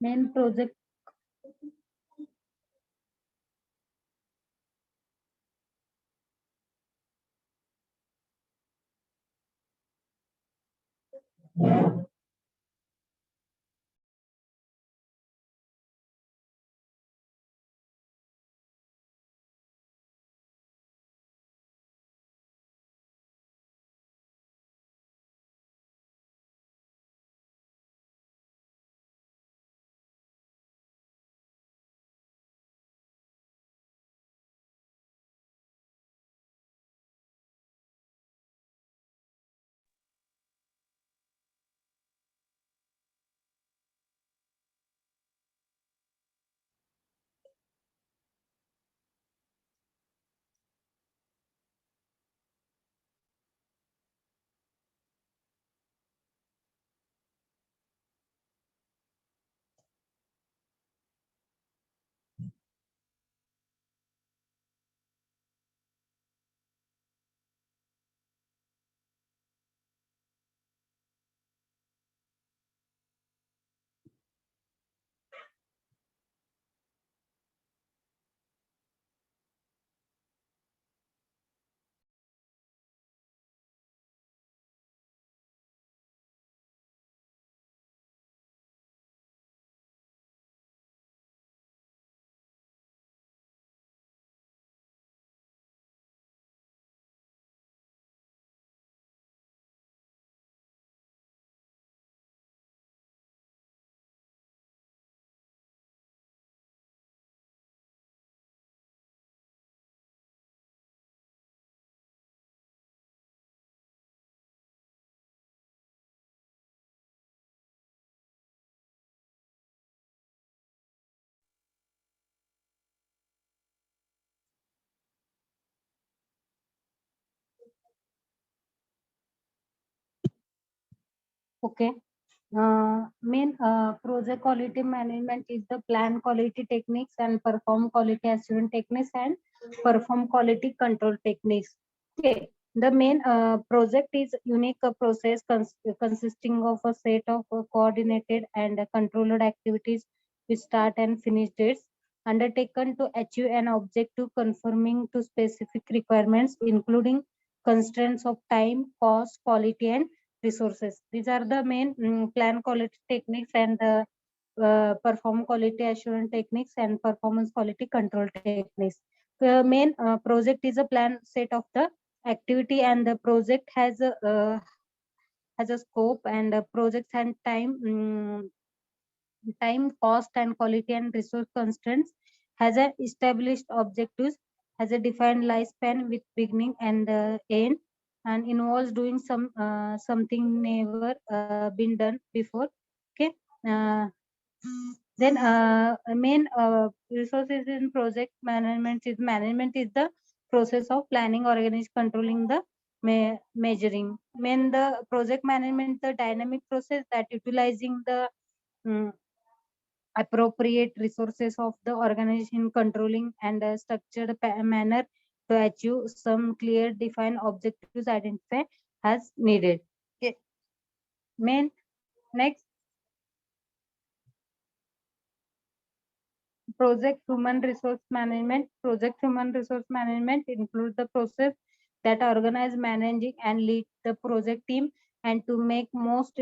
Main project. Okay. Main project quality management is the plan quality techniques and perform quality assurance techniques and perform quality control techniques. Okay. The main project is unique process consisting of a set of coordinated and controlled activities with start and finish dates undertaken to achieve an objective conforming to specific requirements, including constraints of time, cost, quality, and resources. These are the main plan quality techniques and perform quality assurance techniques and performance quality control techniques. The main project is a plan set of the activity, and the project has a scope and projects and time, cost, and quality and resource constraints, has a established objectives, has a defined lifespan with beginning and end, and involves doing something never been done before. Okay. uh, then main resources in project management is the process of planning, organizing, controlling the measuring. Main the project management, the dynamic process that utilizing the mm, appropriate resources of the organization, controlling and a structured manner to achieve some clear defined objectives identified as needed. Okay. Main next, project human resource management includes the process that organize, managing and lead the project team and to make most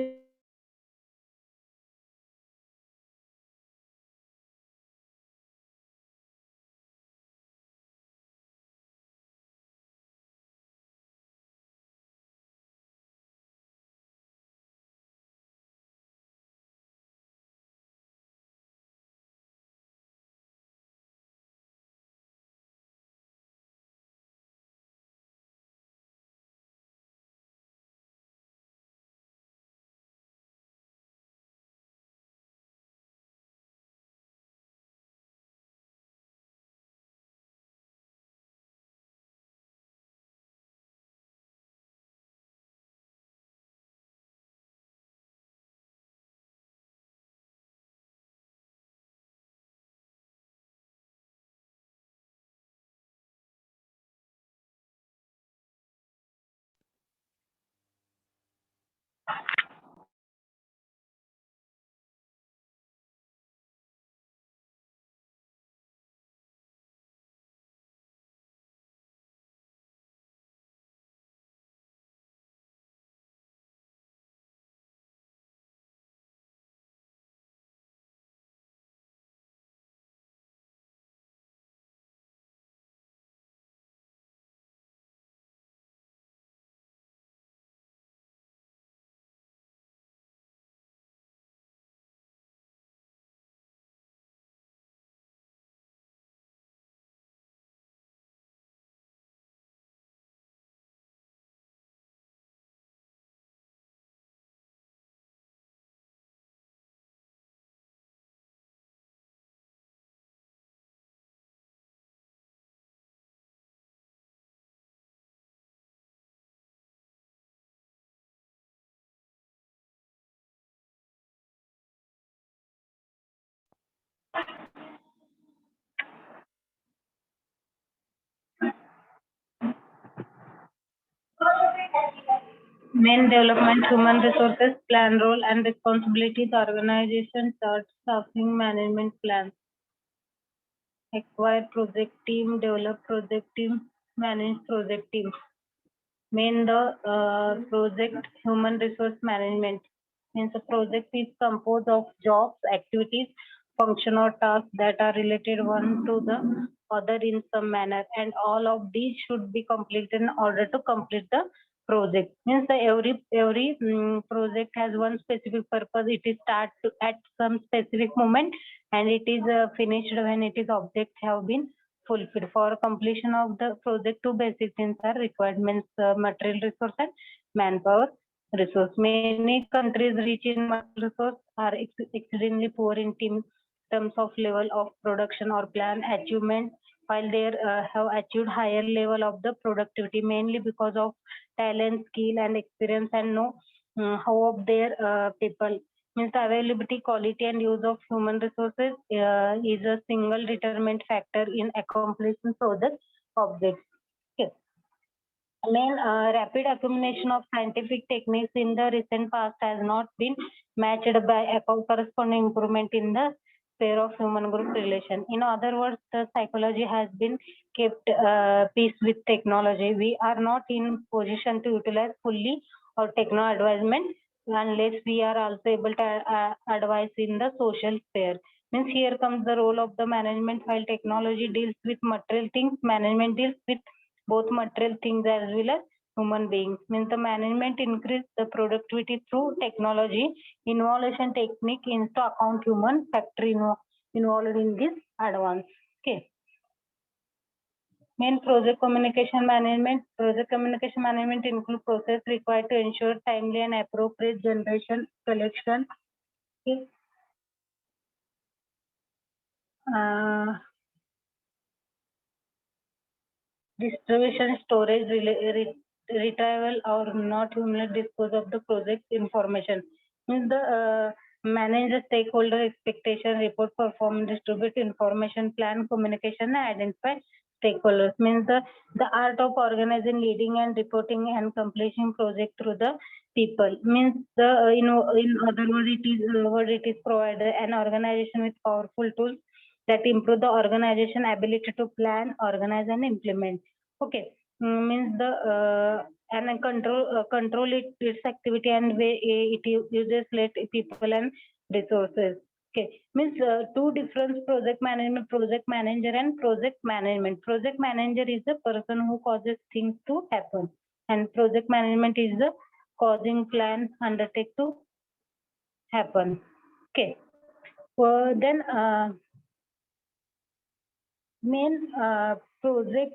Main development, human resources, plan role and responsibilities, organization, chart, staffing, management plans. Acquire project team, develop project team, manage project team. Main the project human resource management means the project is composed of jobs, activities, function or tasks that are related one to the other in some manner, and all of these should be completed in order to complete the project. Means the every project has one specific purpose. It is start to, at some specific moment, and it is finished when it is objects have been fulfilled. For completion of the project, two basic things are required, means material resource and manpower resource. Many countries rich in material resource are extremely poor in terms of level of production or plan achievement, while they have achieved higher level of the productivity, mainly because of talent, skill and experience, and know how of their people. Means the availability, quality and use of human resources is a single determinant factor in accomplishing project objects. Okay. Main rapid accumulation of scientific techniques in the recent past has not been matched by a corresponding improvement in the sphere of human group relation. In other words, the psychology has been kept pace with technology. We are not in position to utilize fully our techno advancement unless we are also able to advise in the social sphere. Means here comes the role of the management. While technology deals with material things, management deals with both material things as well as human beings. Means the management increase the productivity through technology. Innovation technique into account human factor involved in this advance. Okay. Main project communication management. Project communication management include process required to ensure timely and appropriate generation collection. Okay. Distribution, storage, retrieval, or not human dispose of the project information. Means the manage the stakeholder expectation, report performance, distribute information, plan communication, and identify stakeholders. Means the art of organizing, leading, and reporting and completing project through the people. Means the in other words, it is provided an organization with powerful tools that improve the organization ability to plan, organize, and implement. Okay, means the and control its activity and way it uses let people and resources. Okay, means two different project manager and project management. Project manager is the person who causes things to happen, and project management is the causing plan undertake to happen. Okay, then main project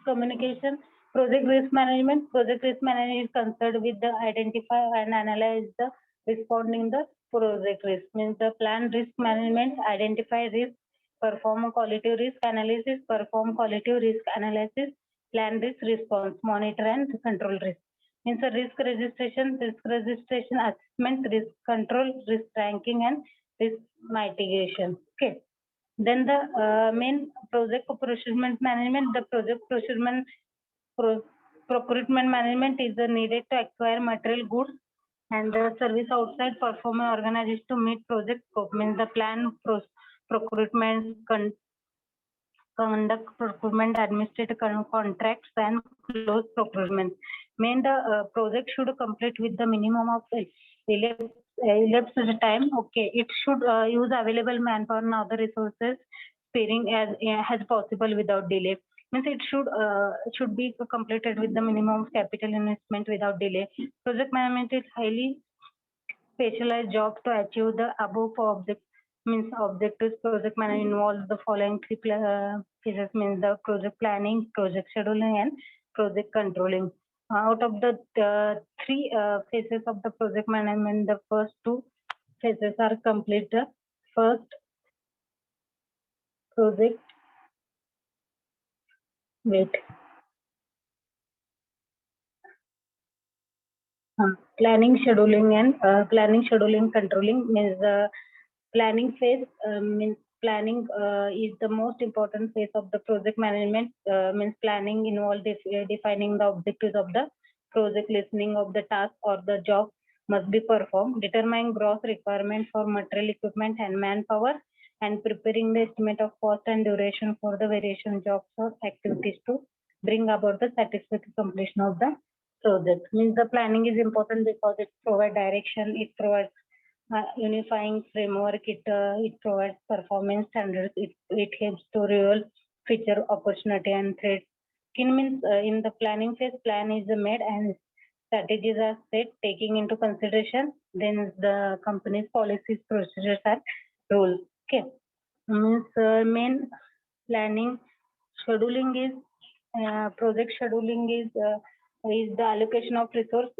communication, project risk management. Project risk management is concerned with the identify and analyze the responding the project risk. Means the plan risk management, identify risk, perform a quality risk analysis, perform quality risk analysis, plan risk response, monitor and control risk. Means the risk registration assessment, risk control, risk ranking, and risk mitigation. Okay. Then the main project procurement management, the project procurement management is needed to acquire material goods and the service outside perform an organization to meet project scope. Means the plan procurement, conduct procurement, administrative contracts, and close procurement. Main the project should complete with the minimum of elapsed time. Okay, it should use available manpower and other resources sparing as possible without delay. Means it should be completed with the minimum of capital investment without delay. Project management is highly specialized job to achieve the above object. Means objectives. Project management involves the following three phases. Means the project planning, project scheduling, and project controlling. Out of the three phases of the project management, the first two phases are complete. The first project planning, scheduling, and controlling means the planning phase means planning is the most important phase of the project management. Means planning involves defining the objectives of the project, listening of the task or the job must be performed, determining gross requirement for material, equipment, and manpower, and preparing the estimate of cost and duration for the variation jobs or activities to bring about the satisfactory completion of the project. Means the planning is important because it provides direction, it provides unifying framework, it provides performance standards, it helps to reveal feature opportunity and threats. In the planning phase, plan is made and strategies are set, taking into consideration then the company's policies, procedures, and rules. Okay, means planning scheduling is project scheduling is the allocation of resource.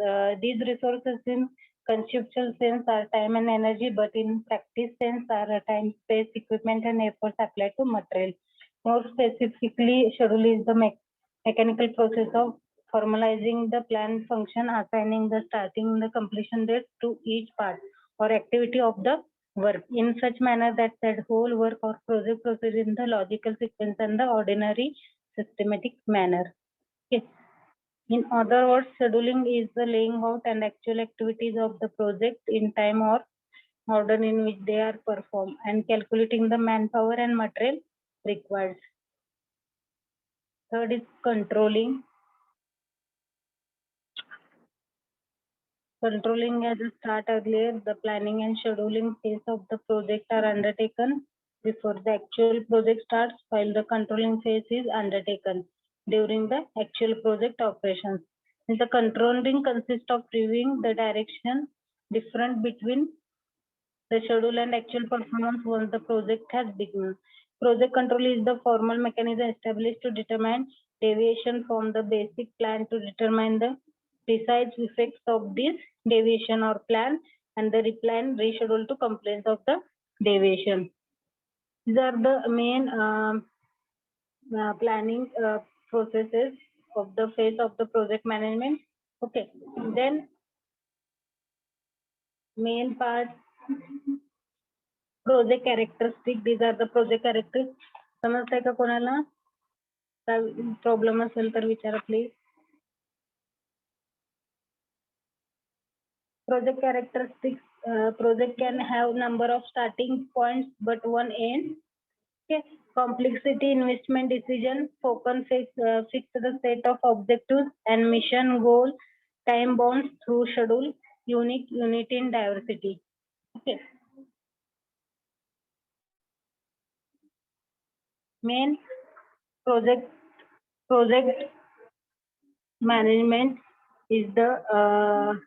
These resources in conceptual sense are time and energy, but in practice sense are time, space, equipment, and efforts applied to material. More specifically, schedule is the mechanical process of formalizing the plan function, assigning the starting the completion date to each part or activity of the work in such manner that said whole work or project proceeds in the logical sequence and the ordinary systematic manner. Okay. In other words, scheduling is the laying out and actual activities of the project in time or order in which they are performed and calculating the manpower and material required. Third is controlling. Controlling as a start earlier, the planning and scheduling phase of the project are undertaken before the actual project starts, while the controlling phase is undertaken during the actual project operations. The controlling consists of reviewing the direction different between the schedule and actual performance once the project has begun. Project control is the formal mechanism established to determine deviation from the basic plan to determine the precise effects of this deviation or plan and the replan reschedule to complaints of the deviation. These are the main planning processes of the phase of the project management. Okay, then main part project characteristic these are the project characteristic. समजतंय का कोणाला? Problem असेल तर विचारा please. Project characteristics. Project can have number of starting points but one end. Okay. Complexity, investment decision, focus fix the set of objectives and mission goal, time bounds through schedule, unique unity in diversity. Okay. Main project management is the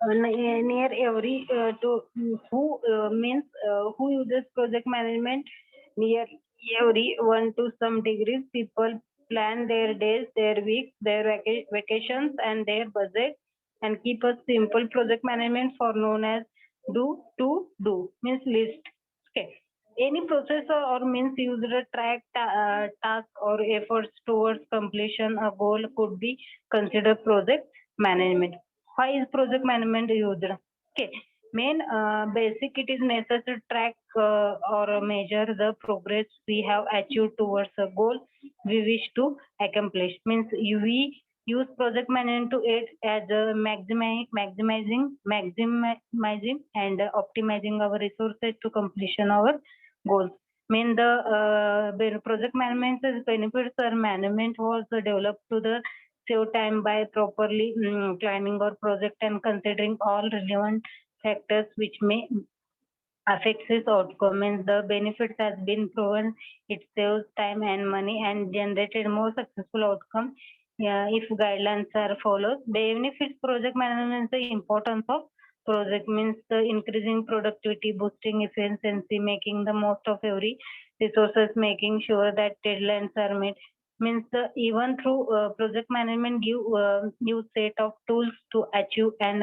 near every to who means who uses project management near every one to some degrees. People plan their days, their weeks, their vacations, and their budget, and keep a simple project management for known as do means list. Okay. Any process or means used to track task or efforts towards completion a goal could be considered project management. Why is project management used? Okay, main basic it is necessary to track or measure the progress we have achieved towards a goal we wish to accomplish. Means we use project management to aid as maximizing and optimizing our resources to completion our goals. Mean the project management benefits or management was developed to the save time by properly planning our project and considering all relevant factors which may affect its outcome. Means the benefits has been proven, it saves time and money and generated more successful outcome if guidelines are followed. Benefits project management, the importance of project means the increasing productivity, boosting efficiency, making the most of every resources, making sure that deadlines are met. Means even through project management give new set of tools to achieve and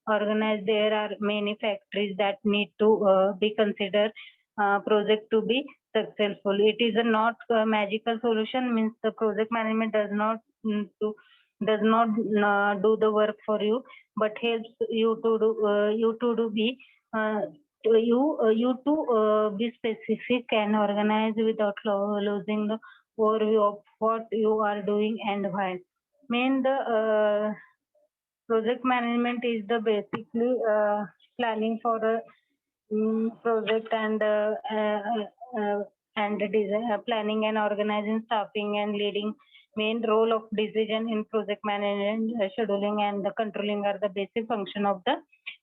organize. There are many factories that need to be considered project to be successful. It is a not a magical solution. Means the project management does not do the work for you, but helps you to do be you to be specific and organized without losing the overview of what you are doing and why. Main the project management is the basically planning for a project and design, planning and organizing, staffing and leading. Main role of decision in project management, scheduling and the controlling are the basic function of the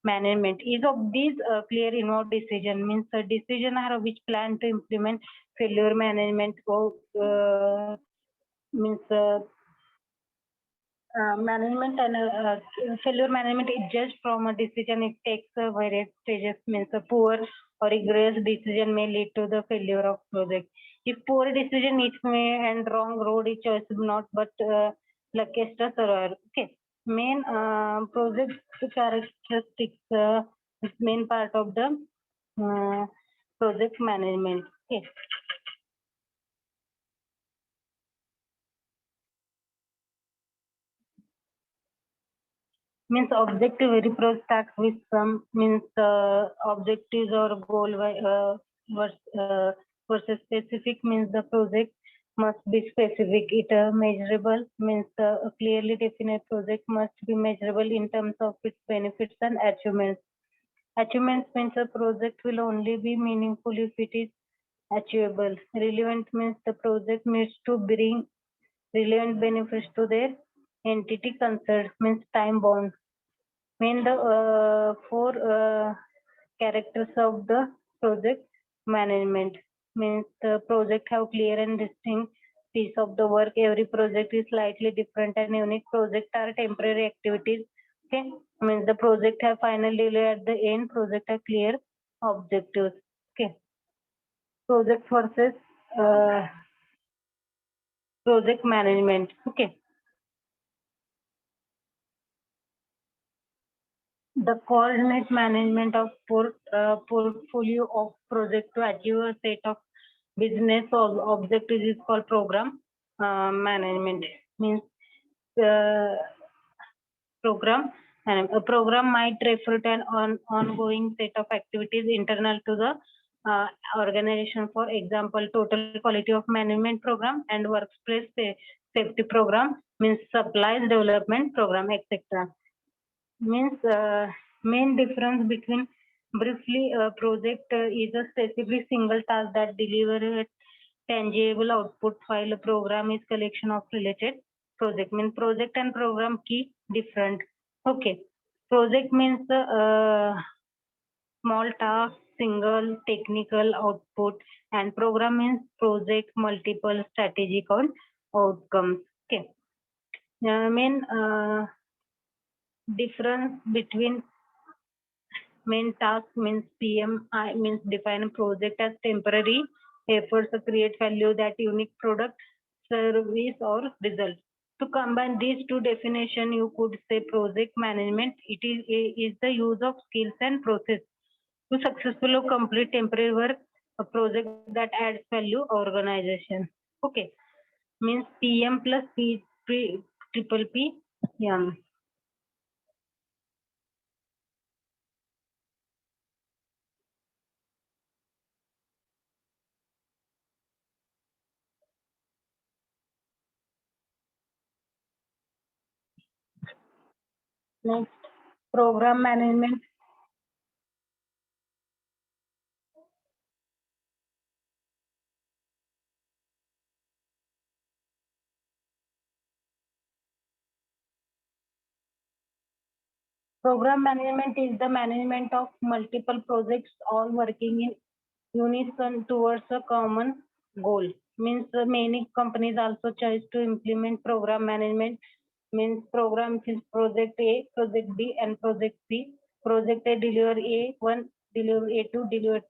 management. Each of these clear involved decision means a decision are which plan to implement failure management or means management and failure management is just from a decision. It takes various stages. Means a poor or rigorous decision may lead to the failure of project. If poor decision it may and wrong road it choice not, but luckiest survivor. Okay. Main project characteristics is main part of the project management. Okay. Means objective very pro starts with some means objectives or goal versus specific means the project must be specific. It measurable means a clearly defined project must be measurable in terms of its benefits and achievements. Achievements means a project will only be meaningful if it is achievable. Relevant means the project needs to bring relevant benefits to their entity concerned means time bound. Main the four characters of the project management means the project have clear and distinct piece of the work. Every project is slightly different and unique. Project are temporary activities. Okay, means the project have final delay at the end. Project have clear objectives. Okay, project versus uh, project management. Okay. The coordinate management of portfolio of project to achieve a set of business objectives is called program management. Means uh, program and a program might refer to an ongoing set of activities internal to the organization. For example, total quality of management program and workplace safety program means supplies development program, etc. Means main difference between briefly project is a specific single task that deliver a tangible output, while a program is collection of related project. Means project and program key different. Okay, project means small task, single technical output, and program means project multiple strategic outcomes. Okay, main difference between main task means PMI means define a project as temporary efforts to create value that unique product, service or result. To combine these two definition, you could say project management. It is the use of skills and process to successfully complete temporary work, a project that adds value organization. Okay, means PM plus triple P. Yeah. Next, program management. Program management is the management of multiple projects all working in unison towards a common goal. Means many companies also choose to implement program management. Means program is project A, project B, and project C. Project A deliver A1, deliver A2, deliver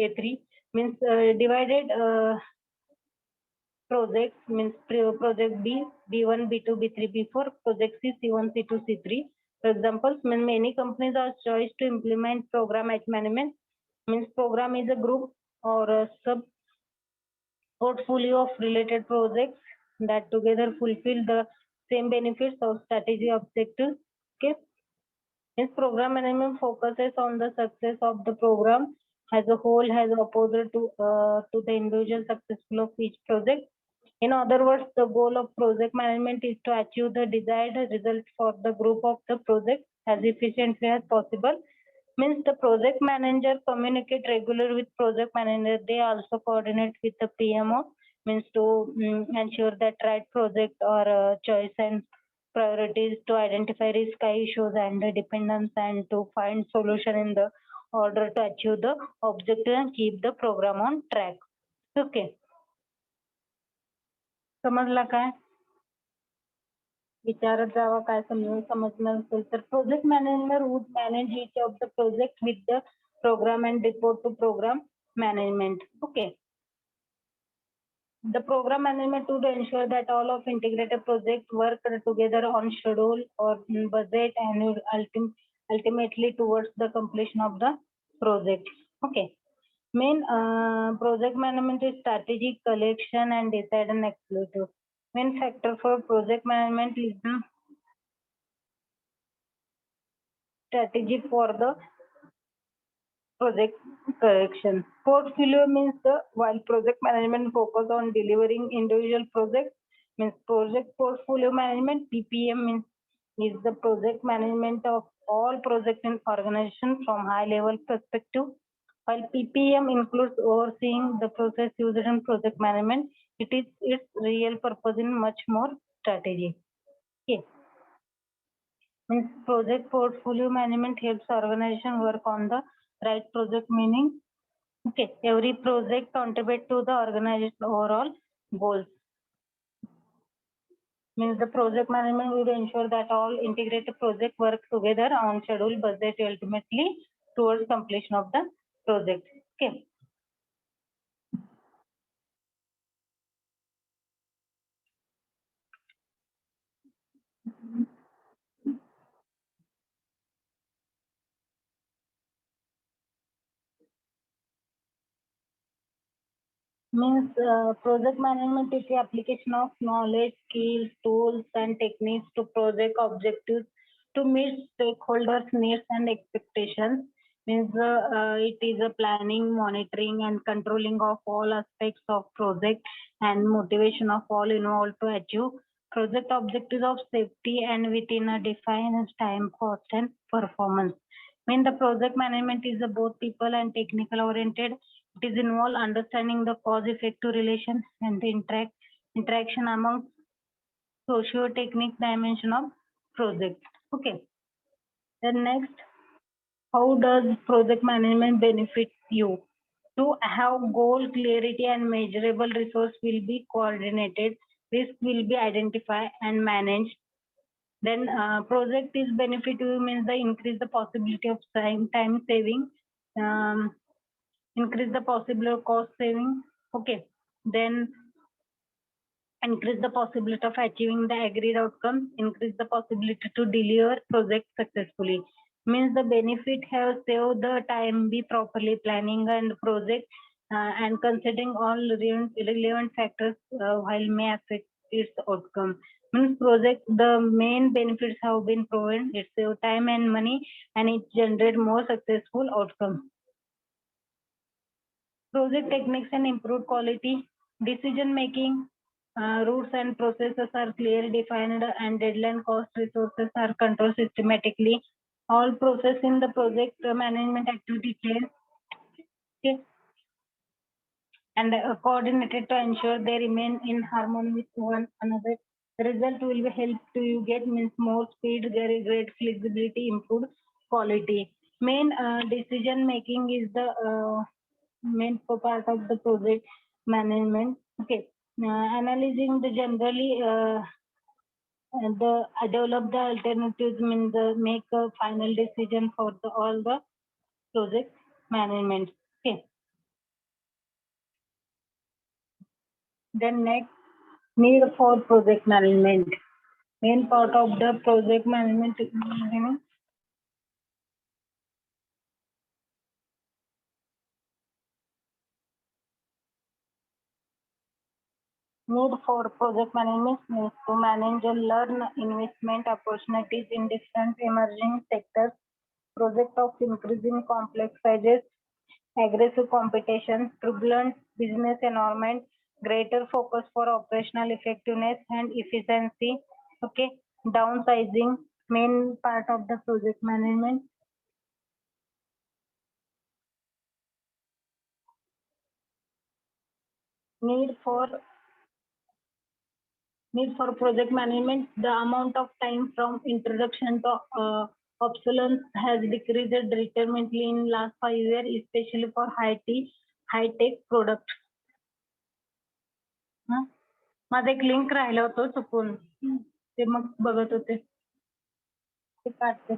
A3. Means divided projects means project B, B1, B2, B3, B4, project C, C1, C2, C3. For example, many companies are choice to implement program management. Means program is a group or a sub portfolio of related projects that together fulfill the same benefits or strategy objectives. Okay. Means program management focuses on the success of the program as a whole has opposed to the individual successful of each project. In other words, the goal of project management is to achieve the desired result for the group of the project as efficiently as possible. Means the project manager communicate regular with project manager. They also coordinate with the PMO. Means to ensure that right project or choice and priorities, to identify risk issues and the dependence, and to find solution in the order to achieve the objective and keep the program on track. Okay. समजला काय? विचारत जावा काय समजणार असेल तर. Project manager would manage each of the project with the program and report to program management. Okay. The program management to ensure that all of integrated projects work together on schedule or budget and ultimately towards the completion of the project. Okay. Main project management is strategic collection and decide and executive. Main factor for project management is the strategy for the project correction. Portfolio means while project management focus on delivering individual projects, means project portfolio management, PPM means is the project management of all projects in organization from high level perspective. While PPM includes overseeing the process used in project management, it is its real purpose in much more strategy. Okay. Means project portfolio management helps organization work on the right project, meaning okay, every project contribute to the organization overall goals. Means the project management will ensure that all integrated project work together on schedule, budget, ultimately towards completion of the project. Okay. Means project management is the application of knowledge, skills, tools, and techniques to project objectives to meet stakeholders' needs and expectations. Means it is a planning, monitoring, and controlling of all aspects of project and motivation of all involved to achieve project objectives of safety and within a defined time, cost, and performance. When the project management is both people and technical oriented, it is involved understanding the cause-effective relation and the interaction among socio-technique dimension of project. Okay. Then next, how does project management benefit you? To have goal clarity and measurable resource will be coordinated, risk will be identified and managed. Then project is benefit you means the increase the possibility of time saving, um, increase the possible cost saving. Okay. Then increase the possibility of achieving the agreed outcome, increase the possibility to deliver project successfully. Means the benefit have saved the time, be properly planning and project and considering all relevant factors while may affect its outcome. Means project, the main benefits have been proven. It save time and money and it generate more successful outcome. Project techniques and improved quality, decision making, rules and processes are clearly defined and deadline cost resources are controlled systematically. All process in the project management activity change, okay, and coordinated to ensure they remain in harmony with one another. The result will be help to you get means more speed, great flexibility, improved quality. Main decision making is the main part of the project management. Okay, analyzing the generally the develop the alternatives means the make a final decision for the all the project management. Okay, then next, need for project management. Main part of the project management is, need for project management means to manage and learn investment opportunities in different emerging sectors, project of increasing complex sizes, aggressive competition, turbulent business environment, greater focus for operational effectiveness and efficiency. Okay, downsizing, main part of the project management. Need for project management, the amount of time from introduction to obsolescence has decreased determinedly in last 5 years, especially for high tech products. माझं एक link राहिलं होतं चुकून, ते मग बघत होते, ते काढते.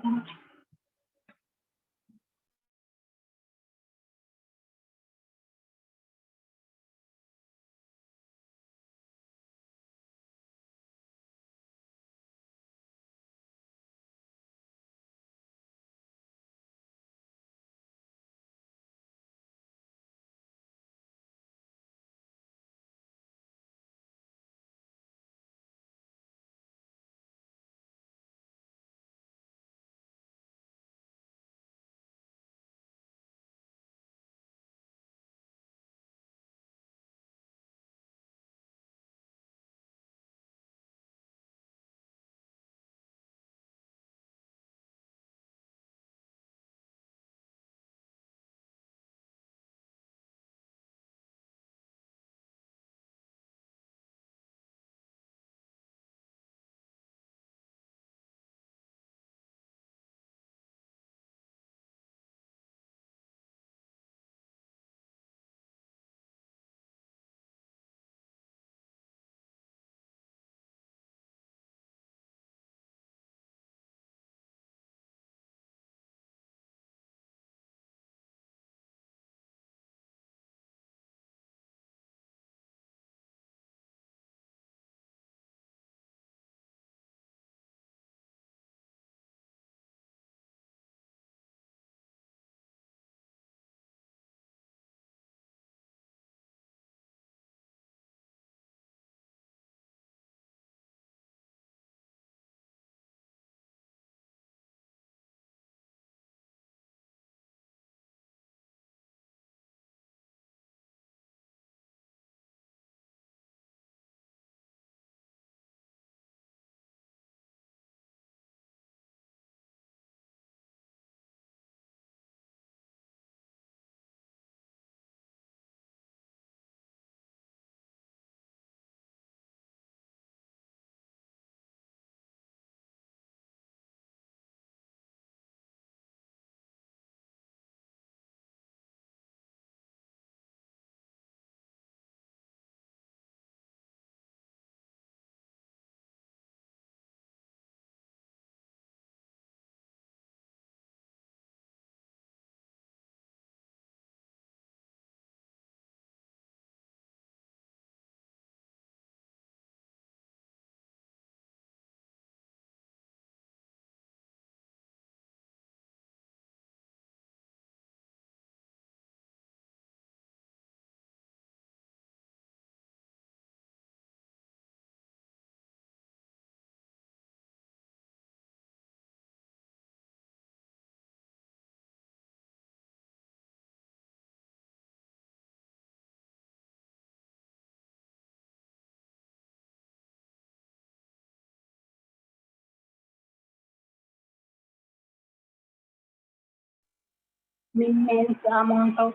Means amount of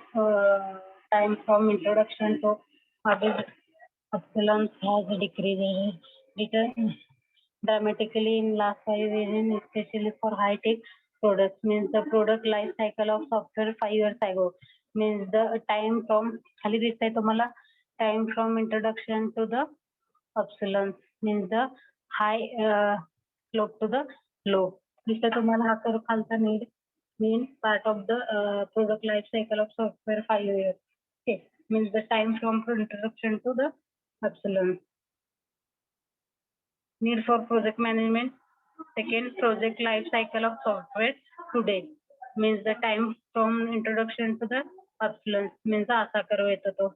time from introduction to obsolescence has decreased dramatically in last 5 years, especially for high-tech products. Means the product life cycle of software 5 years ago. Means the time from खाली दिसतंय तुम्हाला, time from introduction to the obsolescence means the high slope to the low. दिसतंय तुम्हाला हा curve खालचा mean part of the product life cycle of software 5 years. Okay, means the time from introduction to the obsolescence. Need for project management. Second, project life cycle of software today means the time from introduction to the obsolescence means असा curve येतो तो.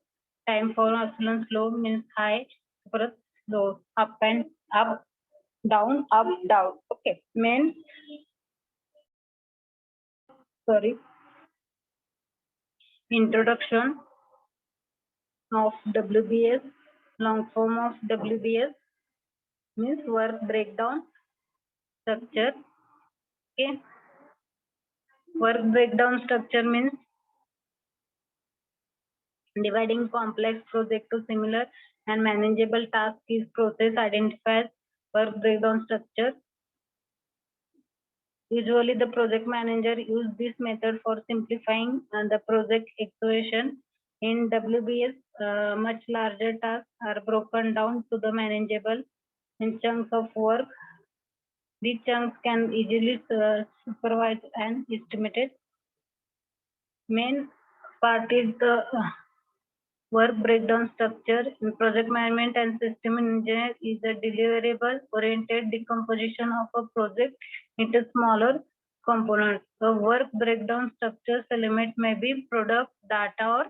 Time for obsolescence low means high, परत low, up and up, down, up, down. Okay, means Introduction of WBS. Long form of WBS means work breakdown structure. Okay. Work breakdown structure means dividing complex project to similar and manageable tasks is process identifies work breakdown structure. Usually the project manager use this method for simplifying the project execution. In WBS, much larger tasks are broken down to the manageable in chunks of work. These chunks can easily supervised and estimated. Main part is the work breakdown structure. In project management and system engineer is a deliverable oriented decomposition of a project into smaller components. The work breakdown structures element may be product, data or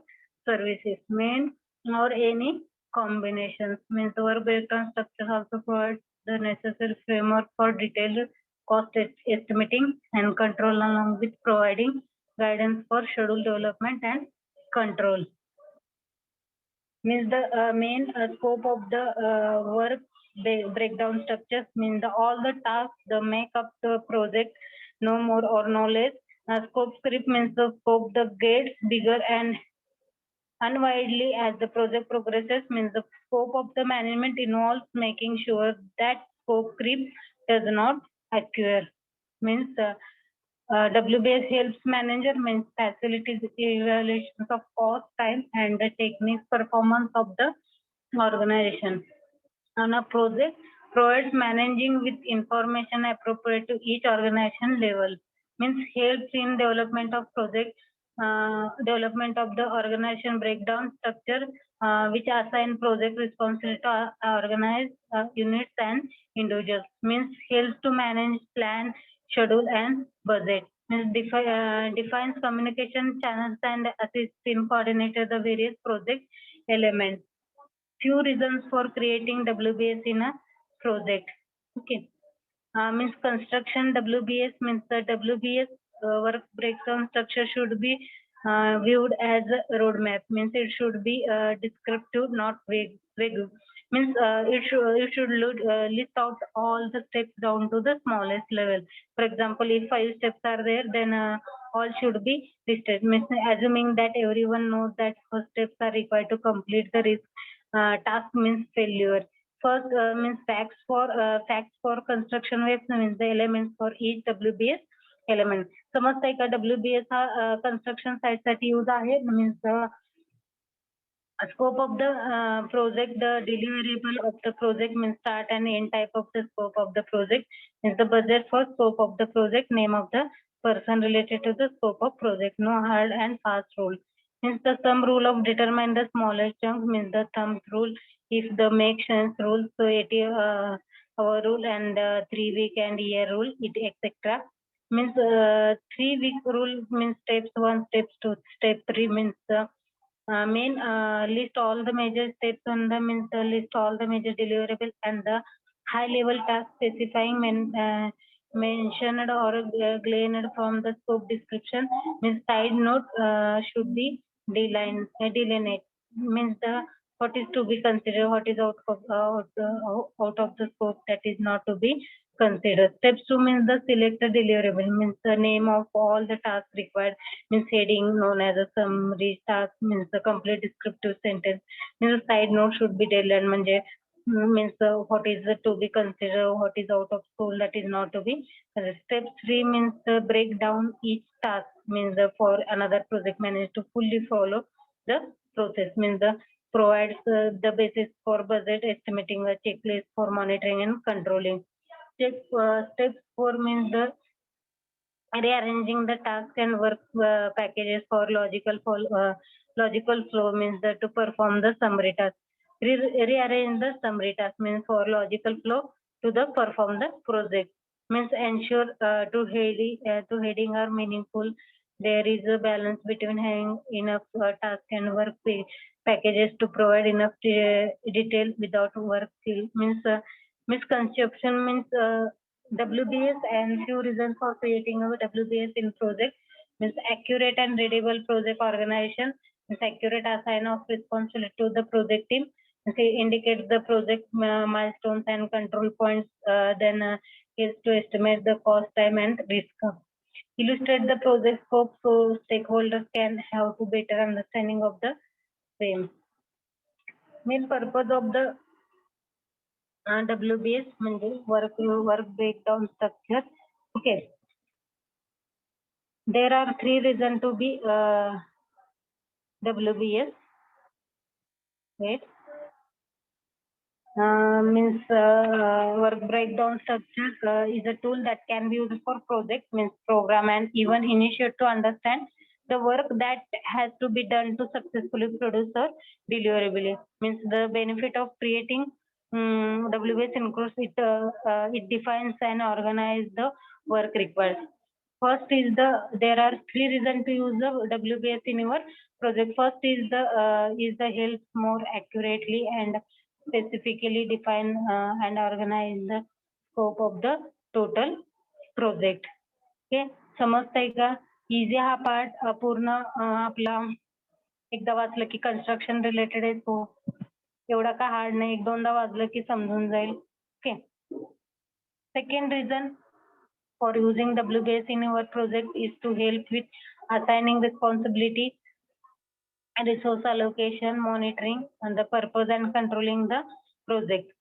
services, main or any combinations. Means work breakdown structure also provides the necessary framework for detailed cost estimating and control along with providing guidance for schedule development and control. Means the main scope of the work breakdown structures means all the tasks the make up the project, no more or no less. Scope script means the scope the gets bigger and unwidely as the project progresses. Means the scope of the management involves making sure that scope creep does not occur. Means WBS helps manager means facilities evaluations of cost, time, and the techniques performance of the organization. On a project, provides managing with information appropriate to each organization level. Means helps in development of project, development of the organization breakdown structure, which assign project responsibility to organize units and individuals. Means helps to manage plan, schedule, and budget. Means defines communication channels and assists in coordinating the various project elements. Few reasons for creating WBS in a project. Okay. Means construction WBS means the WBS work breakdown structure should be viewed as a roadmap. Means it should be descriptive, not vague. Means it should list out all the steps down to the smallest level. For example, if 5 steps are there, then all should be listed. Means assuming that everyone knows that first steps are required to complete the risk task means failure. First means facts for construction waves means the elements for each WBS element. समजतंय का WBS हा construction site साठी use आहे means scope of the project, the deliverable of the project means start and end type of the scope of the project is the budget for scope of the project, name of the person related to the scope of project, no hard and fast rule. Means the thumb rule of determine the smallest chunk means the thumb rule. If the make sense rule, so 80 hour rule and 3 week and year rule, it etc. Means 3 week rule means steps 1, steps 2, step 3 means main list all the major steps on the means list all the major deliverables and the high level task specifying mentioned or gleaned from the scope description means side note should be delineate means the what is to be considered, what is out of the scope that is not to be considered. Steps 2 means the select the deliverable means the name of all the tasks required means heading known as a summary task means the complete descriptive sentence means the side note should be deadline म्हणजे means what is to be considered, what is out of school that is not to be considered. Step 3 means the break down each task means for another project manager to fully follow the process means the provides the basis for budget estimating, a checklist for monitoring and controlling. Step 4 means the rearranging the tasks and work packages for logical flow means that to perform the summary task. Rearrange the summary task means for logical flow to the perform the project means ensure to heading are meaningful. There is a balance between having enough task and work packages to provide enough detail without work means misconception means WBS and few reasons for creating a WBS in project means accurate and readable project organization, means accurate assign of responsibility to the project team, means it indicates the project milestones and control points, then is to estimate the cost, time and risk. Illustrate the project scope so stakeholders can have to better understanding of the same. Main purpose of the WBS म्हणजे work breakdown structure. Okay, there are three reasons to be WBS. Wait. Means work breakdown structure is a tool that can be used for project, means program and even initiate to understand the work that has to be done to successfully produce a deliverable. Means the benefit of creating WBS includes it defines and organize the work required. First is there are three reasons to use the WBS in your project. First is the help more accurately and specifically define and organize the scope of the total project. Okay, समजतंय का? Easy हा part पूर्ण आपला एकदा वाचलं की construction related आहे तो एवढा का हार्ड नाही, एक दोनदा वाचलं की समजून जाईल. Okay. Second reason for using WBS in your project is to help with assigning responsibility and resource allocation, monitoring, and the purpose and controlling the project.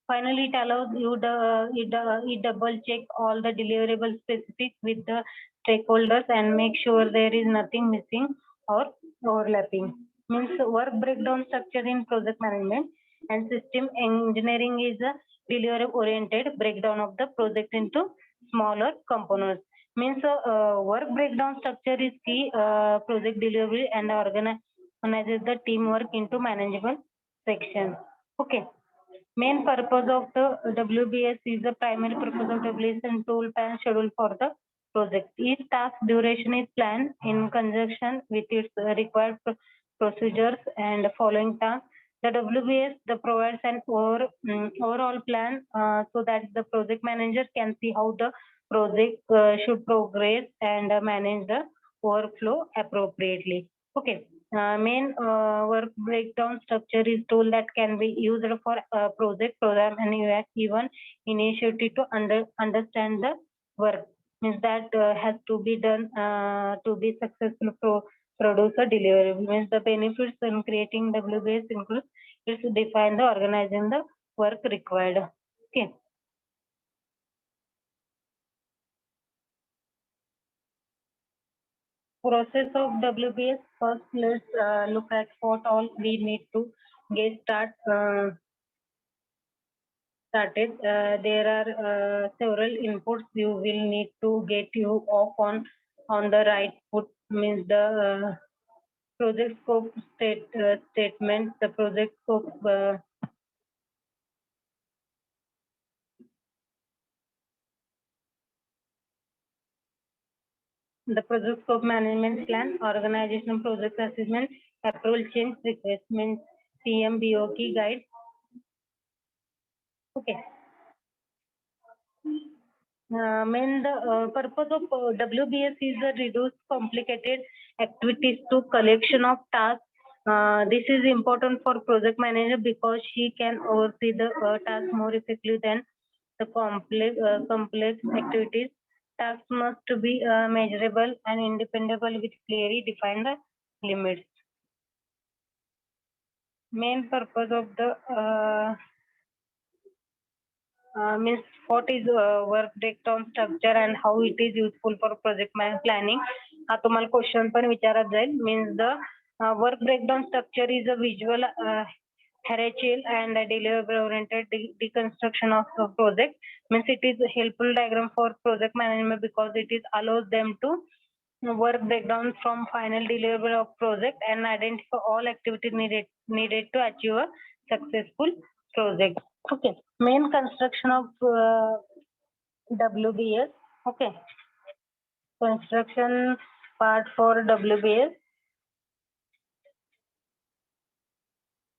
Finally, it allows you it double check all the deliverable specific with the stakeholders and make sure there is nothing missing or overlapping. Means work breakdown structure in project management and system engineering is a delivery oriented breakdown of the project into smaller components. Means work breakdown structure is key project delivery and organizes the teamwork into manageable sections. Okay. Main purpose of the WBS is the primary purpose of WBS and tool plan schedule for the project. Each task duration is planned in conjunction with its required procedures and following tasks. The WBS provides an overall plan so that the project manager can see how the project should progress and manage the workflow appropriately. Okay. Main work breakdown structure is tool that can be used for project, program, and even initiative to understand the work. Means that has to be done to be successful produce a delivery. Means the benefits in creating WBS includes is to define the organizing the work required. Okay. Process of WBS. First, let's look at what all we need to get started. There are several inputs you will need to get you off on the right foot. Means the project scope statement, the project scope. The project scope management plan, organization project assessment, approval change request, means CMBOK guide. Okay. Main the purpose of WBS is to reduce complicated activities to collection of tasks. This is important for project manager because she can oversee the task more effectively than the complex activities. Tasks must be measurable and independable with clearly defined limits. Main purpose of the means what is work breakdown structure and how it is useful for project planning. हा तुम्हाला question पण विचारत जाईल. Means the work breakdown structure is a visual hierarchical and a deliverable oriented deconstruction of the project. Means it is a helpful diagram for project management because it is allows them to work breakdown from final deliverable of project and identify all activities needed to achieve a successful project. Okay. Main construction of WBS. Okay. Construction part for WBS.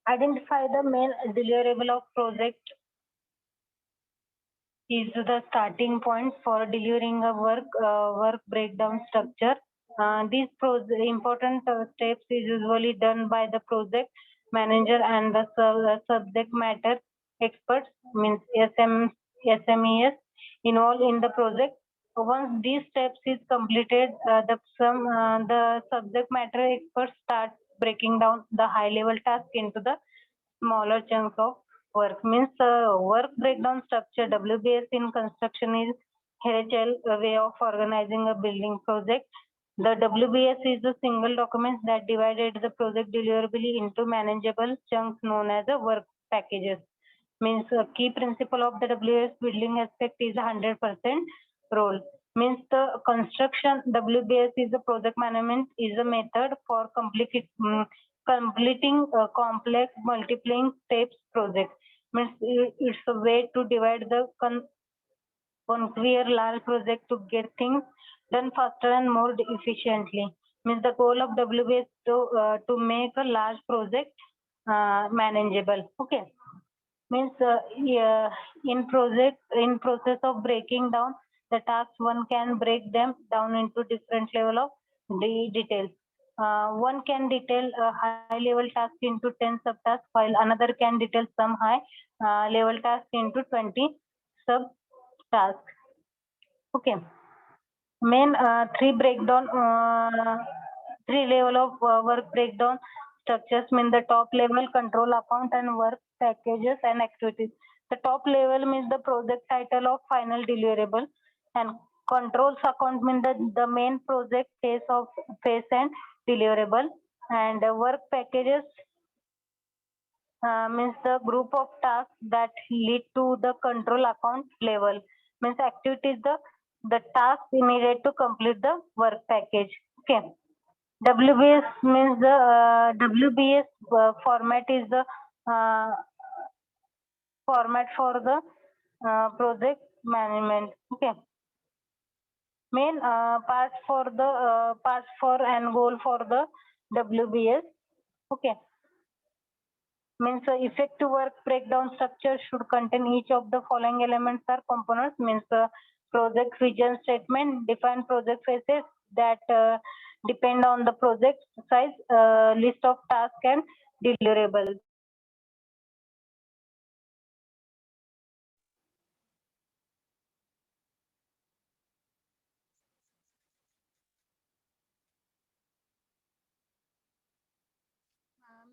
Identify the main deliverable of project is the starting point for delivering a work breakdown structure. These important steps is usually done by the project manager and the subject matter experts, means SMEs involved in the project. Once these steps is completed, the subject matter experts start breaking down the high level task into the smaller chunks of work. Means work breakdown structure. WBS in construction is HL way of organizing a building project. The WBS is a single document that divided the project deliverable into manageable chunks known as a work packages. Means a key principle of the WBS building aspect is 100% role. Means the construction WBS is a project management is a method for completing a complex multiplying steps project. Means it's a way to divide the conquer large project to get things done faster and more efficiently. Means the goal of WBS to make a large project manageable. Okay. Means yeah, in process of breaking down the tasks, one can break them down into different level of details. One can detail a high level task into 10 subtasks, while another can detail some high level task into 20 subtasks. Okay. Main three level of work breakdown structures. Mean the top level control account and work packages and activities. The top level means the project title of final deliverable, and controls account means the main project phase and deliverable, and work packages means the group of tasks that lead to the control account level. Means activities the task needed to complete the work package. Okay. WBS means the WBS format is the uh, format for the project management. Okay. Main parts for and goal for the WBS. Okay. Means effective work breakdown structure should contain each of the following elements or components. Means project vision statement, define project phases that depend on the project size, list of tasks and deliverables.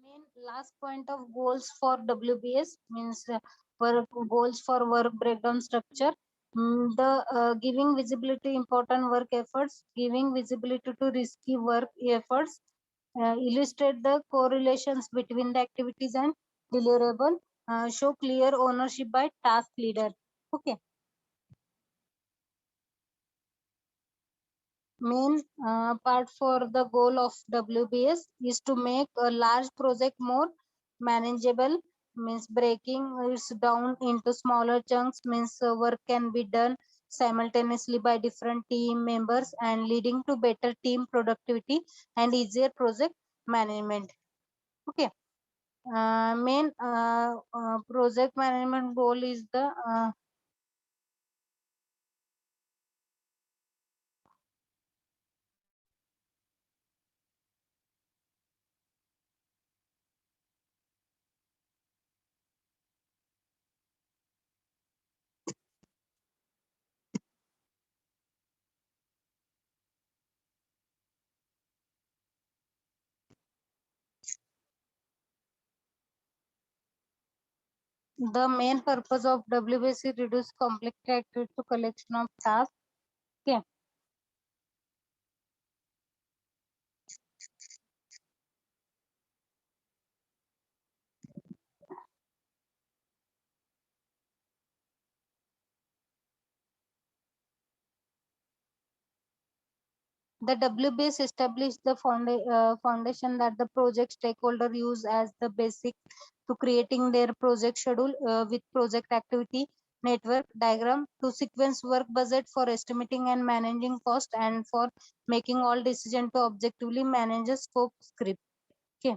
Main last point of goals for WBS means work goals for work breakdown structure. The giving visibility important work efforts, giving visibility to risky work efforts, illustrate the correlations between the activities and deliverable, show clear ownership by task leader. Okay. Main part for the goal of WBS is to make a large project more manageable. Means breaking it down into smaller chunks means work can be done simultaneously by different team members and leading to better team productivity and easier project management. Okay. Main project management goal is the main purpose of WBS is reduce complexity activity to collection of tasks. Okay. The WBS established the foundation that the project stakeholder use as the basic to creating their project schedule with project activity network diagram to sequence work budget for estimating and managing cost and for making all decision to objectively manage a scope script. Okay.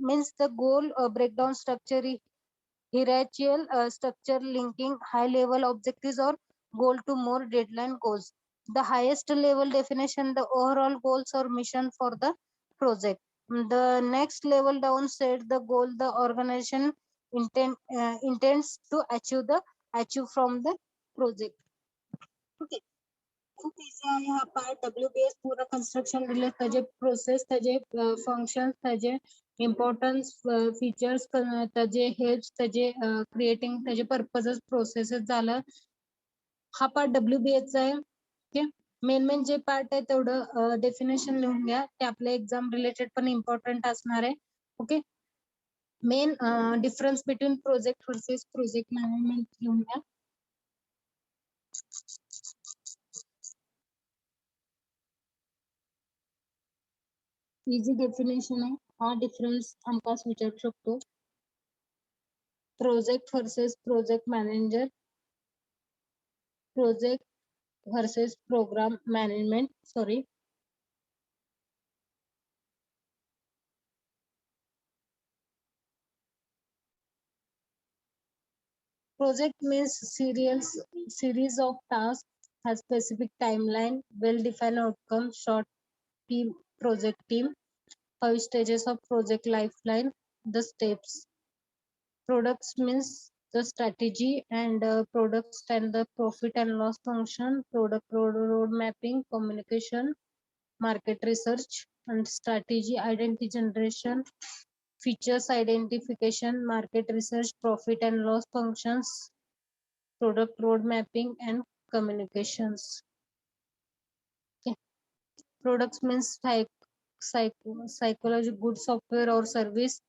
Means the goal breakdown structure hierarchical structure linking high level objectives or goal to more deadline goals. The highest level definition, the overall goals or mission for the project. The next level down set the goal the organization intends to achieve from the project. Okay. त्याचे आहे हा part WBS पूर्ण construction दिले त्याचे process त्याचे functions त्याचे importance features त्याचे help त्याचे क्रिएटिंग त्याचे पर्पजेस प्रोसेसेस झालं हा पार्ट WBS चा आहे. ओके मेन जे पार्ट आहे तेवढं डेफिनेशन लिहून घ्या ते आपल्या एक्झाम रिलेटेड पण इम्पॉर्टंट असणार आहे. Okay main difference between project versus project management लिहून घ्या. इझी डेफिनेशन आहे हा डिफरन्स हमखास विचारू शकतो. Project versus project manager project versus program management sorry project means series of tasks has specific timeline well defined outcome short team project team 5 stages of project lifeline the steps products means the strategy and products and the profit and loss function product road mapping communication market research and strategy identity generation features identification market research profit and loss functions product road mapping and communications. Okay. Products means psychology good software or service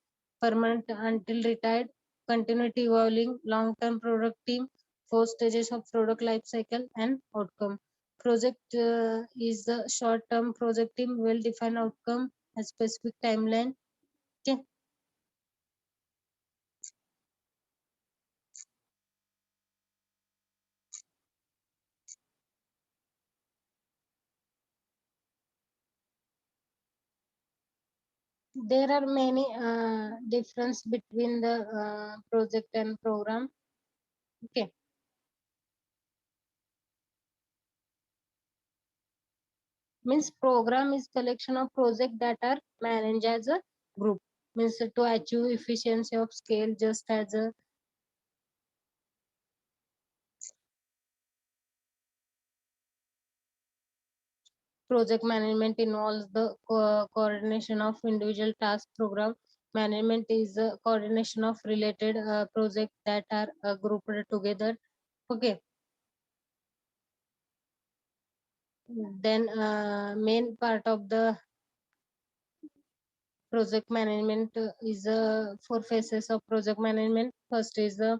permanent until retired continuity evolving long term product team 4 stages of product life cycle and outcome. Project is the short term project team well defined outcome a specific timeline. Okay. There are many difference between the project and program. Okay. Means program is collection of project that are managed as a group. Means to achieve efficiency of scale just as a project management involves the coordination of individual task program. Management is the coordination of related projects that are grouped together. Okay. Then main part of the project management is 4 phases of project management. First is the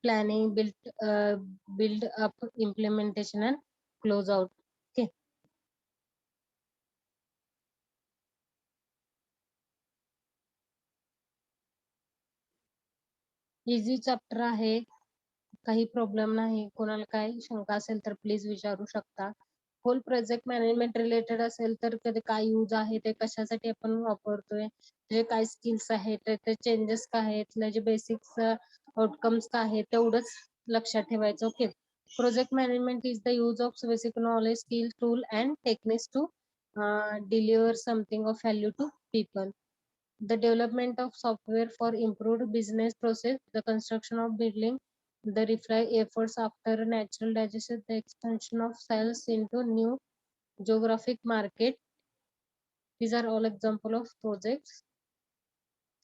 planning, build up, implementation, and close out. Okay. Easy chapter आहे काही problem नाही कोणाला काय शंका असेल तर please विचारू शकता होल प्रोजेक्ट मॅनेजमेंट रिलेटेड असेल तर कधी काय यूज आहे ते कशासाठी आपण वापरतोय जे काय स्किल्स आहेत त्याचे चेंजेस काय आहेत त्याचे बेसिक्स आउटकम्स काय आहेत तेवढंच लक्षात ठेवायचं okay project management is the use of basic knowledge skill tool and techniques to deliver something of value to people the development of software for improved business process, the construction of building, the reply efforts after natural disaster, the expansion of sales into new geographic market. These are all example of projects.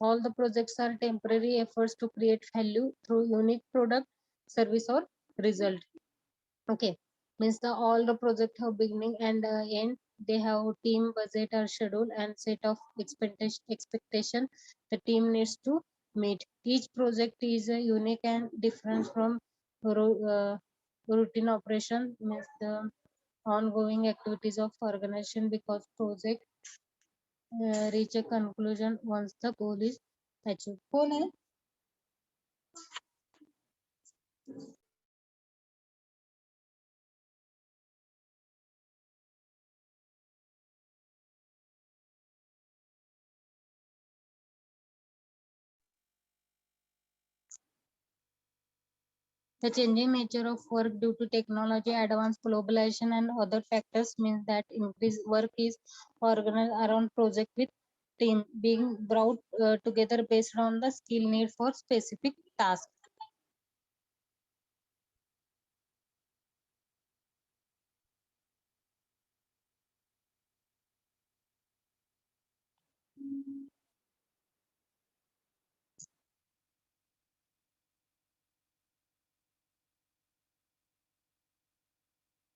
All the projects are temporary efforts to create value through unique product, service or result. Okay, means the all the project have beginning and end. They have team budget or schedule and set of expectation the team needs to meet. Each project is unique and different from routine operation. Means the ongoing activities of organization because project reach a conclusion once the goal is achieved. कोण आहे? The changing nature of work due to technology, advanced globalization, and other factors means that increased work is organized around project with team being brought together based on the skill need for specific task.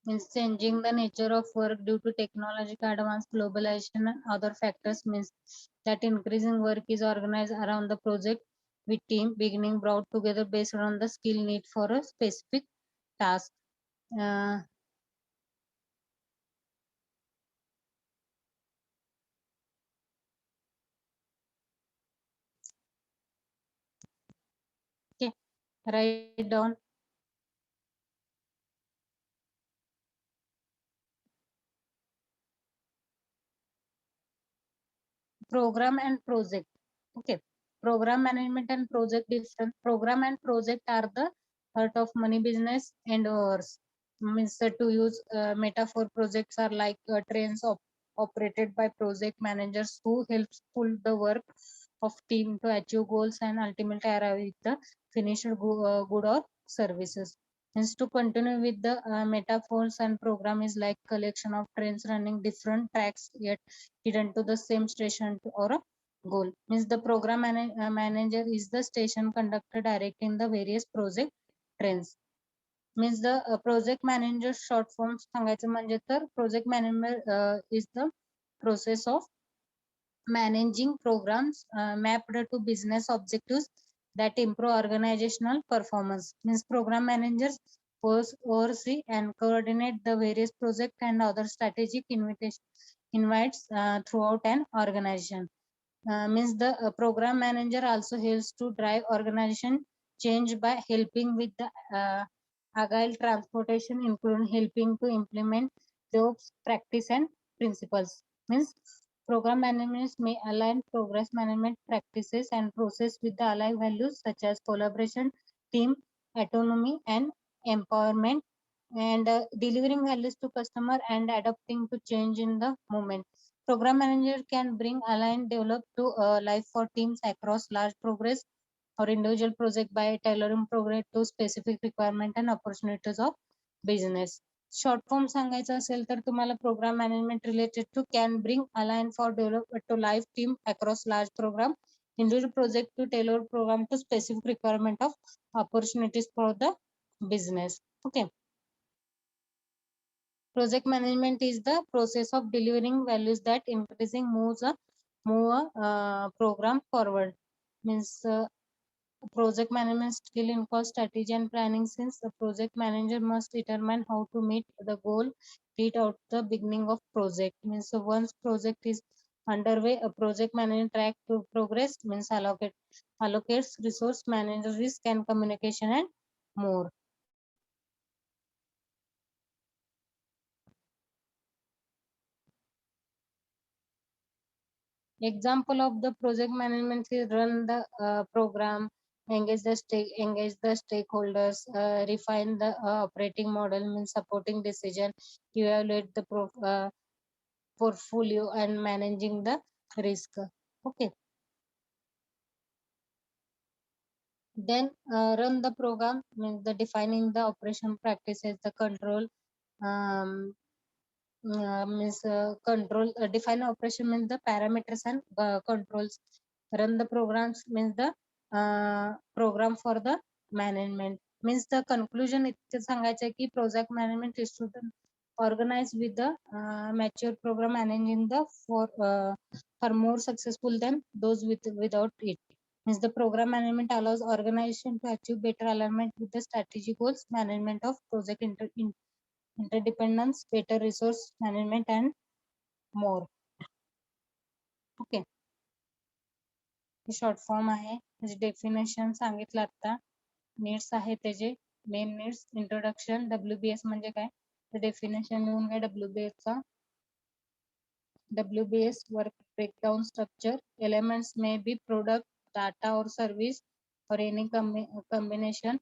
Means changing the nature of work due to technological advance, globalization, and other factors means that increasing work is organized around the project with team beginning brought together based on the skill need for a specific task. Uh, okay, write down program and project. Okay, program management and project different. Program and project are the heart of money business and ours. Means to use metaphor, projects are like trains operated by project managers who helps pull the work of team to achieve goals and ultimately arrive with the finished good or services. Means to continue with the metaphors, and program is like collection of trains running different tracks yet hidden to the same station or a goal. Means the program manager is the station conductor directing the various project trains. Means the project manager short form सांगायचं म्हणजे तर project manager is the process of managing programs mapped to business objectives that improve organizational performance. Means program managers oversee and coordinate the various project and other strategic invites throughout an organization. Means the program manager also helps to drive organization change by helping with the agile transportation, including helping to implement those practice and principles. Means program managers may align progress management practices and process with the aligned values such as collaboration, team, autonomy, and empowerment, and delivering values to customer and adapting to change in the moment. Program manager can bring aligned develop to life for teams across large progress or individual project by tailoring program to specific requirement and opportunities of business. Short form सांगायचं असेल तर तुम्हाला program management related to can bring align for develop to life team across large program individual project to tailor program to specific requirement of opportunities for the business. Okay, project management is the process of delivering values that increasing move a program forward. Means project management skill involves strategy and planning, since the project manager must determine how to meet the goal set out the beginning of project. Means once project is underway, a project manager track to progress, means allocates resource, manager risk and communication, and more. Example of the project management is run the program, engage the stakeholders, refine the operating model, means supporting decision, evaluate the portfolio, and managing the risk. Okay, then run the program means the defining the operation practices, the control means control define operation means the parameters and controls. Run the programs means the program for the management. Means the conclusion इतकं सांगायचं की project management is to organize with the mature program managing the for more successful than those without it. Means the program management allows organization to achieve better alignment with the strategy goals, management of project interdependence, better resource management, and more. Okay, short form आहे, त्याचे definition सांगितलं आता. Needs आहे त्याचे main needs, introduction, WBS म्हणजे काय, तर definition लिहून घ्या डब्ल्यूबीएस चा. WBS work breakdown structure. Elements may be product, data, or service, or any combination.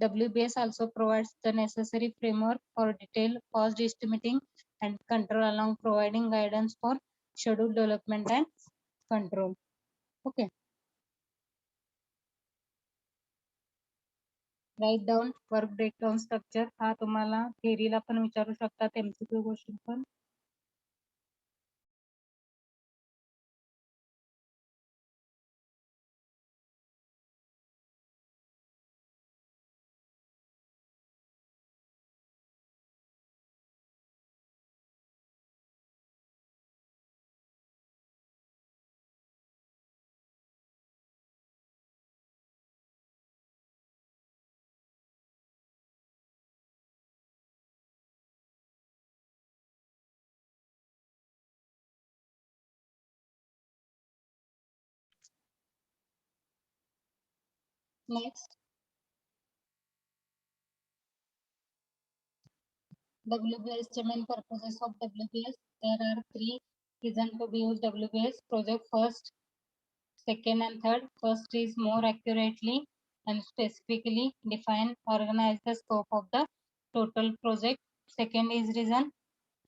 WBS also provides the necessary framework for detailed cost estimating and control along providing guidance for schedule development and control. Okay. Write down work breakdown structure. हा तुम्हाला theory ला पण विचारू शकतात MCQ question पण. Next, WBS, the main purposes of WBS. There are three reasons to be used WBS project. First, second and third. First is more accurately and specifically define, organize the scope of the total project. Second is reason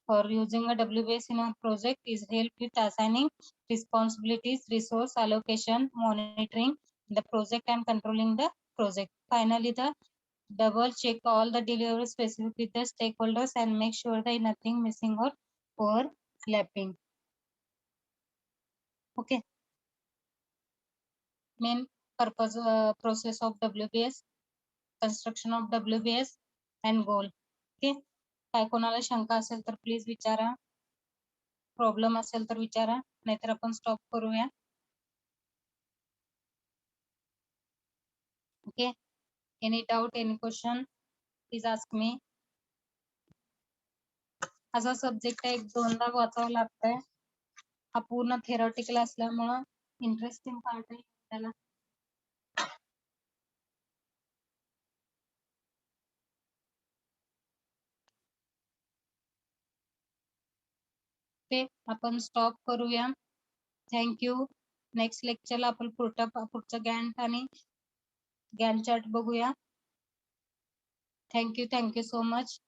for using a WBS in a project is help with assigning responsibilities, resource allocation, monitoring the project and controlling the project. Finally, the double check all the delivery specific with the stakeholders and make sure that nothing missing or overlapping. Okay. Main purpose process of WBS, construction of WBS and goal. Okay. काय कोणाला शंका असेल तर please विचारा. Problem असेल तर विचारा, नाहीतर आपण स्टॉप करूया. Okay. Any doubt, any question, please ask me. असा सब्जेक्ट एक दोनदा वाचावं लागतंय. हा पूर्ण थेरॉटिकल असल्यामुळं इंटरेस्टिंग पार्ट आहे त्याला. ते आपण स्टॉप करूया. थँक्यू. नेक्स्ट लेक्चरला आपण पुढचं गॅन्ट आणि गॅन चार्ट बघूया. Thank you so much.